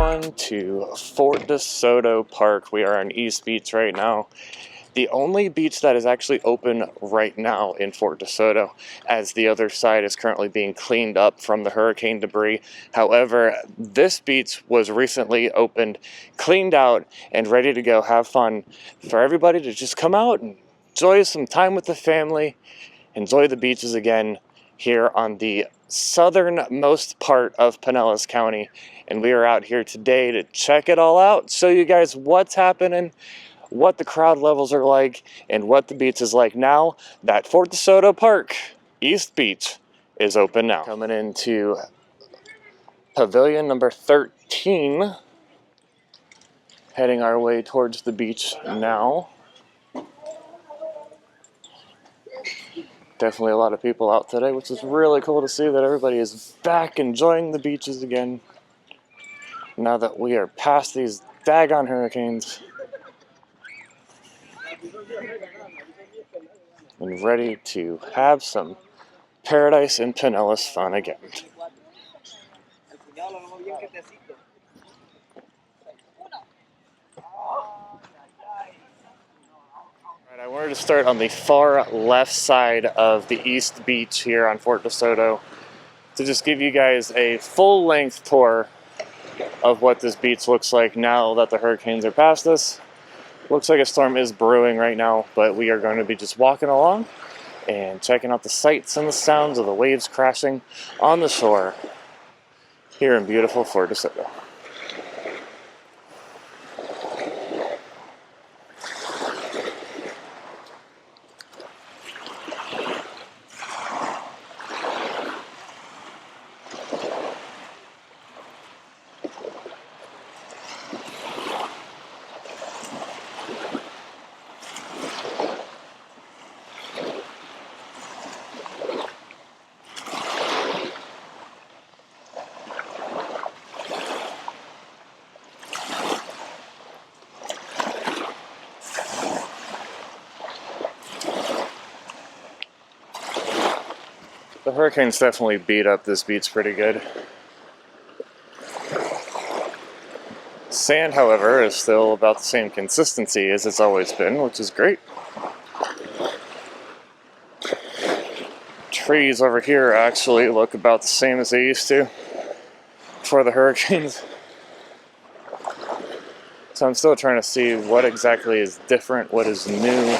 on to Fort DeSoto Park. We are on East Beach right now. The only beach that is actually open right now in Fort DeSoto, as the other side is currently being cleaned up from the hurricane debris. However, this beach was recently opened, cleaned out, and ready to go have fun for everybody to just come out and enjoy some time with the family, enjoy the beaches again here on the southernmost part of Pinellas County. And we are out here today to check it all out, show you guys what's happening, what the crowd levels are like, and what the beach is like now that Fort DeSoto Park, East Beach, is open now. Coming into pavilion number 13, heading our way towards the beach now. Definitely a lot of people out today, which is really cool to see that everybody is back enjoying the beaches again now that we are past these daggone hurricanes and ready to have some Paradise in Pinellas fun again. Alright, I wanted to start on the far left side of the East Beach here on Fort DeSoto to just give you guys a full-length tour of what this beach looks like now that the hurricanes are past us. Looks like a storm is brewing right now, but we are going to be just walking along and checking out the sights and the sounds of the waves crashing on the shore here in beautiful Fort DeSoto. The hurricanes definitely beat up this beach pretty good. Sand, however, is still about the same consistency as it's always been, which is great. Trees over here actually look about the same as they used to before the hurricanes. So I'm still trying to see what exactly is different, what is new,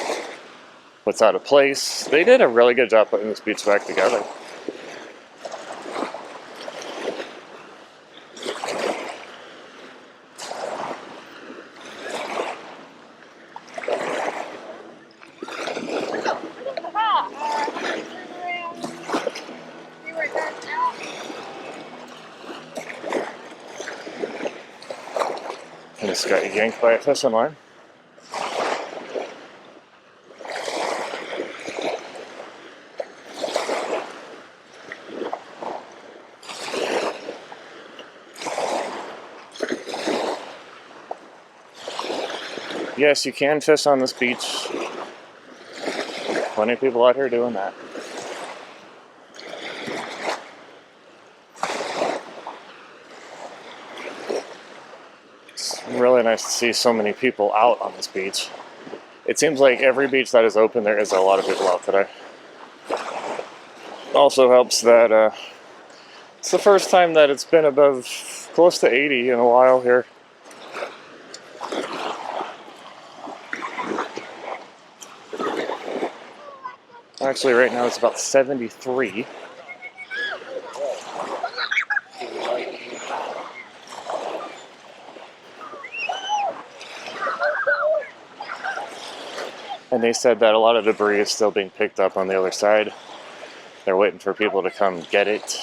what's out of place. They did a really good job putting this beach back together. And just got yanked by a fishing line. Yes, you can fish on this beach. Plenty of people out here doing that. It's really nice to see so many people out on this beach. It seems like every beach that is open, there is a lot of people out today. Also helps that it's the first time that it's been above close to 80 in a while here. Actually, right now it's about 73. And they said that a lot of debris is still being picked up on the other side. They're waiting for people to come get it.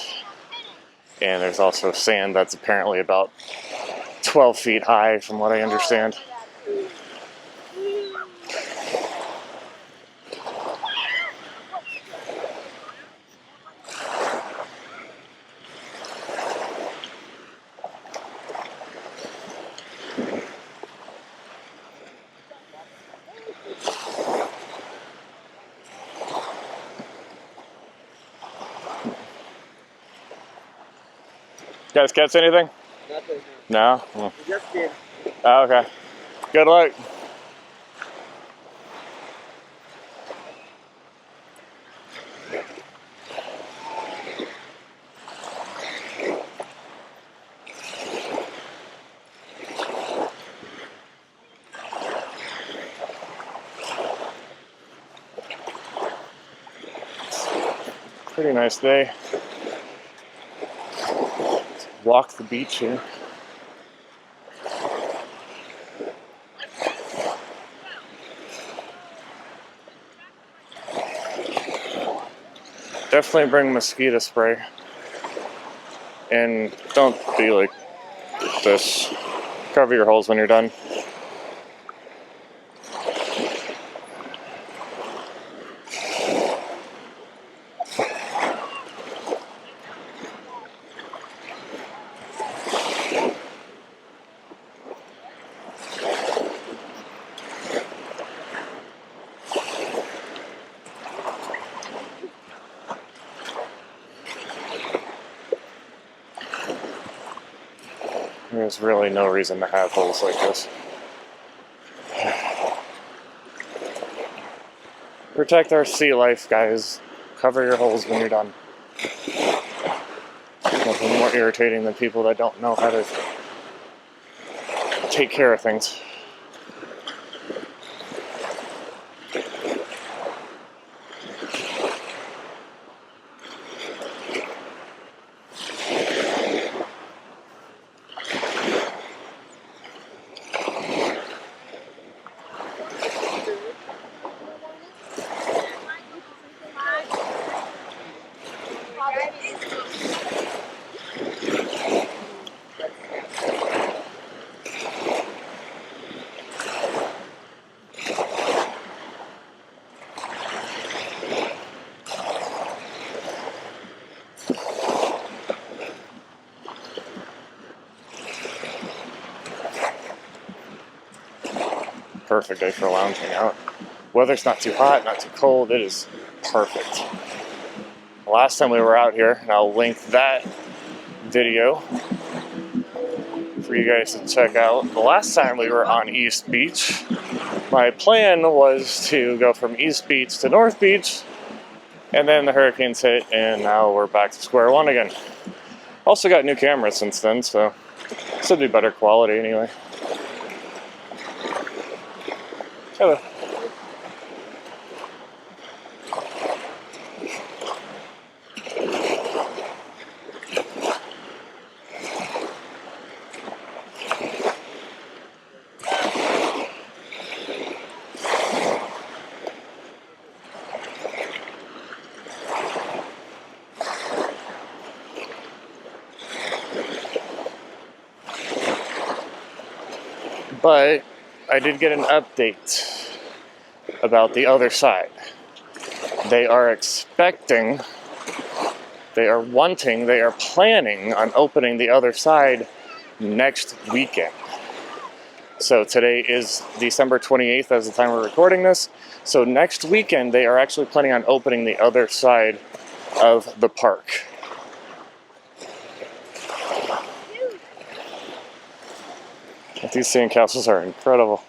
And there's also sand that's apparently about 12 feet high, from what I understand. You guys catch anything? Nothing. No? We just did. Oh, okay. Good luck. Pretty nice day. Let's walk the beach here. Definitely bring mosquito spray. And don't be like this. Cover your holes when you're done. There's really no reason to have holes like this. Protect our sea life, guys. Cover your holes when you're done. Nothing more irritating than people that don't know how to take care of things. Perfect day for lounging out. Weather's not too hot, not too cold. It is perfect. The last time we were out here, and I'll link that video for you guys to check out. The last time we were on East Beach, my plan was to go from East Beach to North Beach, and then the hurricanes hit, and now we're back to square one again. Also got new cameras since then, so this will be better quality anyway. Hello. But I did get an update about the other side. They are expecting, they are wanting, they are planning on opening the other side next weekend. So today is December 28th as the time we're recording this. So next weekend they are actually planning on opening the other side of the park. These sandcastles are incredible.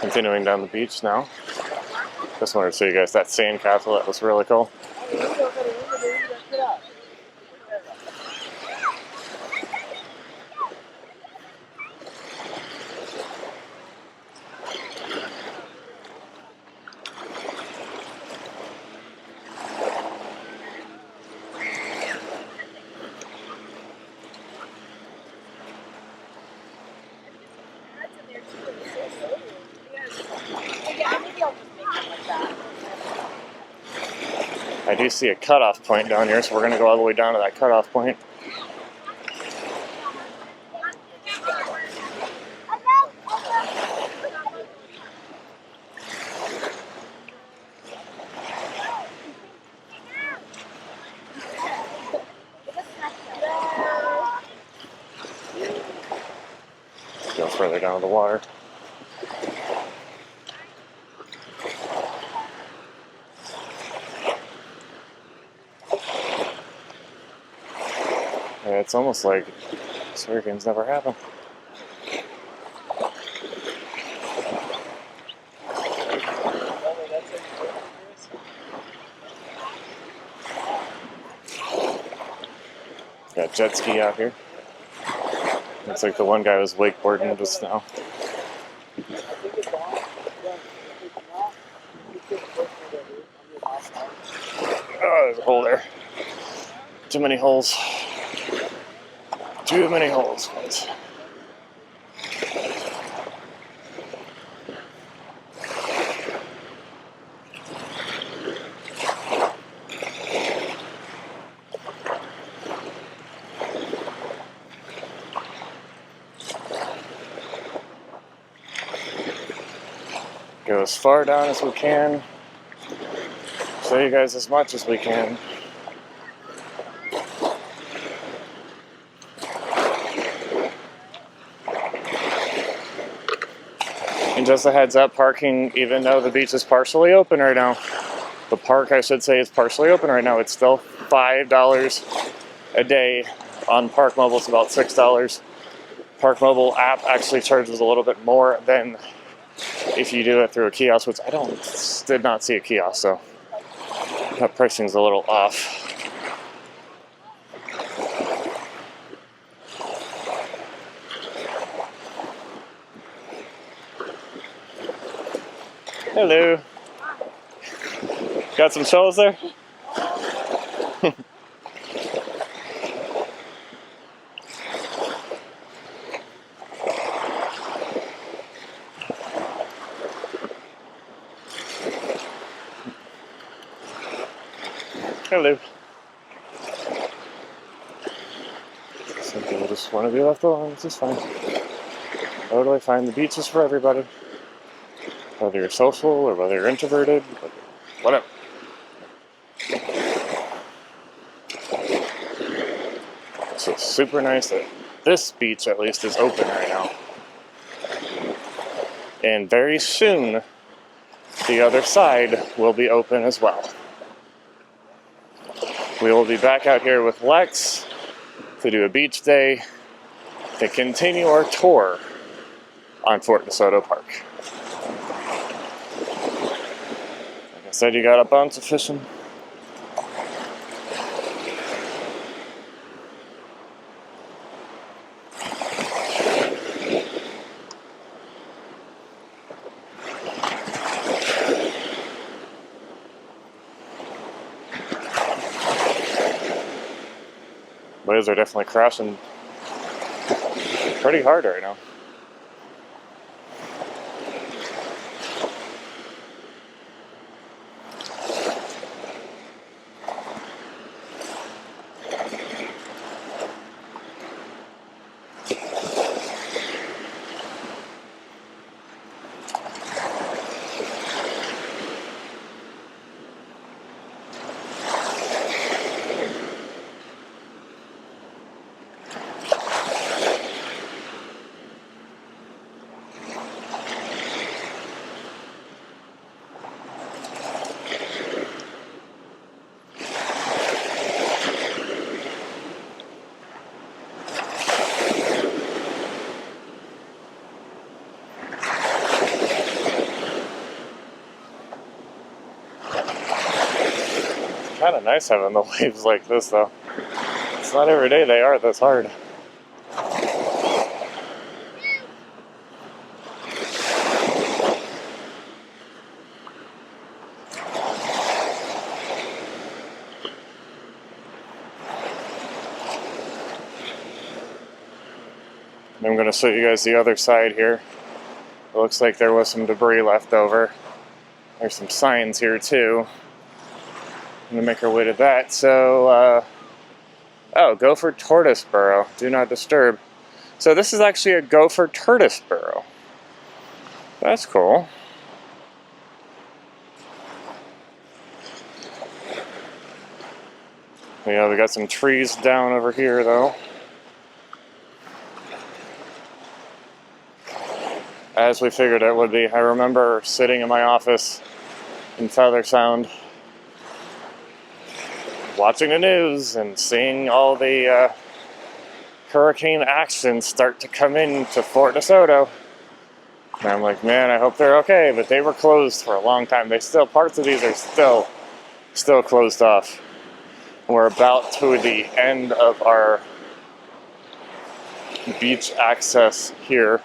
Continuing down the beach now. Just wanted to show you guys that sandcastle. That was really cool. I do see a cutoff point down here, so we're going to go all the way down to that cutoff point. Let's go further down to the water. It's almost like these hurricanes never happen. Got jet ski out here. Looks like the one guy was wakeboarding just now. Oh, there's a hole there. Too many holes. Too many holes, guys. Go as far down as we can. Show you guys as much as we can. And just a heads up, parking, even though the beach is partially open right now, the park, I should say, is partially open right now. It's still $5 a day. On Park Mobile, it's about $6. Park Mobile app actually charges a little bit more than if you do it through a kiosk, which I did not see a kiosk, so that pricing's a little off. Hello. Got some shows there? Hello. Some people just want to be left alone, which is fine. Totally fine. The beach is for everybody. Whether you're social or whether you're introverted, whatever. So it's super nice that this beach at least is open right now. And very soon, the other side will be open as well. We will be back out here with Lex to do a beach day to continue our tour on Fort DeSoto Park. Like I said, you got a bunch of fishing. Waves are definitely crashing pretty hard right now. Kind of nice having the waves like this, though. It's not every day they are this hard. I'm going to show you guys the other side here. It looks like there was some debris left over. There's some signs here too. I'm going to make our way to that. So, gopher tortoise burrow. Do not disturb. So this is actually a gopher tortoise burrow. That's cool. Yeah, we got some trees down over here though. As we figured it would be. I remember sitting in my office in Feather Sound watching the news and seeing all the hurricane actions start to come into Fort DeSoto. And I'm like, man, I hope they're okay, but they were closed for a long time. Parts of these are still closed off. We're about to the end of our beach access here.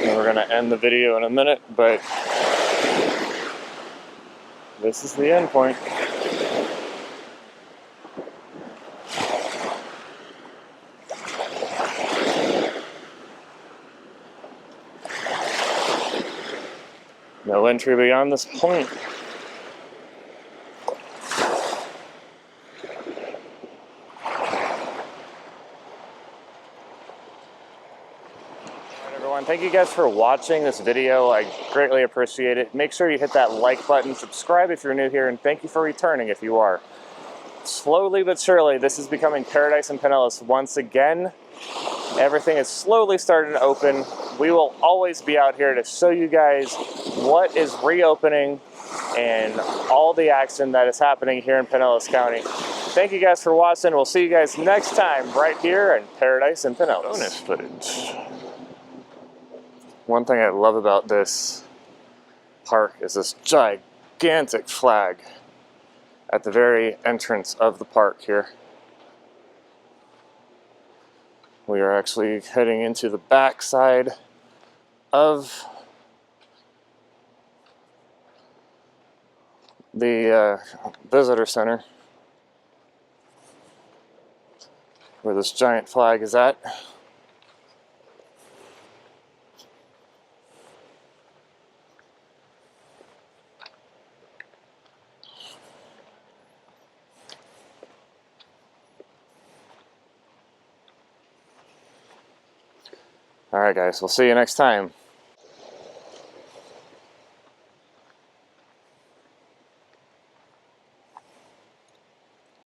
And we're gonna end the video in a minute, but this is the end point. No entry beyond this point. Everyone, thank you guys for watching this video. I greatly appreciate it. Make sure you hit that like button, subscribe if you're new here, and thank you for returning if you are. Slowly but surely, this is becoming Paradise and Pinellas once again. Everything is slowly starting to open. We will always be out here to show you guys what is reopening and all the action that is happening here in Pinellas County. Thank you guys for watching. We'll see you guys next time right here in Paradise and Pinellas. Bonus footage. One thing I love about this park is this gigantic flag at the very entrance of the park here. We are actually heading into the back side of the visitor center, where this giant flag is at. All right, guys, we'll see you next time.